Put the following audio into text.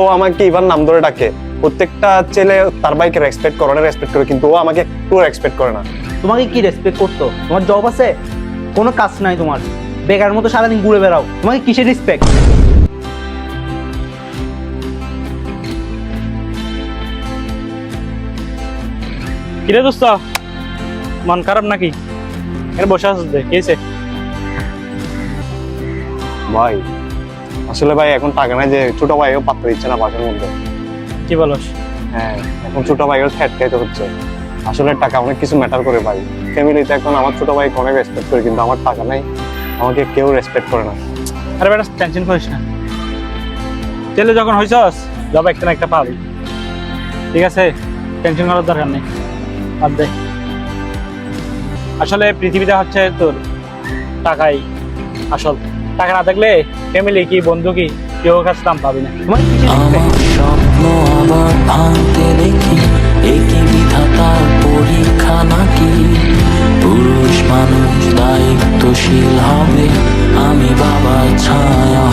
ও আমাকে ইভান নাম ধরে ডাকে। প্রত্যেকটা ছেলে তার ভাইকে রেসপেক্ট করে, রেসপেক্ট করে, কিন্তু ও আমাকে পুরো রেসপেক্ট করে না। তোমাকে কি রেসপেক্ট করতো? তোমার জব আছে, কোনো কাজ নাই তোমার, বেকার মতো সারাদিন ঘুরে বেড়াও, তোমাকে কিসের রেসপেক্ট? কিরে দোস্ত, মন খারাপ নাকি? এখানে বসে আছিস যে, কি হয়েছে? ভাই আসলে ভাই এখন টাকা নাই, যে ছোট ভাইও পাত্তা দিচ্ছে না বাসার মধ্যে। কি বলস? হ্যাঁ, এখন ছোট ভাইও ঠেট খাইতে হচ্ছে। আসলে টাকা অনেক কিছু ম্যাটার করে ভাই। ফ্যামিলিতে এখন আমার ছোট ভাইকে অনেক রেসপেক্ট করে, কিন্তু আমার টাকা নাই, আমাকে কেউ রেসপেক্ট করে না। আরে বেটা টেনশন করিস না, ছেলে যখন হয়েছস জব একটা না একটা পাবি, ঠিক আছে? টেনশন করার দরকার নেই, বাদ দে। আসলে পৃথিবীতে হচ্ছে তোর টাকাই আসল। টাকা না থাকলে ফ্যামিলি কি, বন্ধু কি, কেউ কাছে দাম পাবি না। তোমাকে কিসের আমার রেসপেক্ট? স্বপ্ন আবার ভাঙতে দেখি, একই বিধাতার পরীক্ষা নাকি? পুরুষ মানুষ দায়িত্বশীল হবে, আমি বাবা ছায়া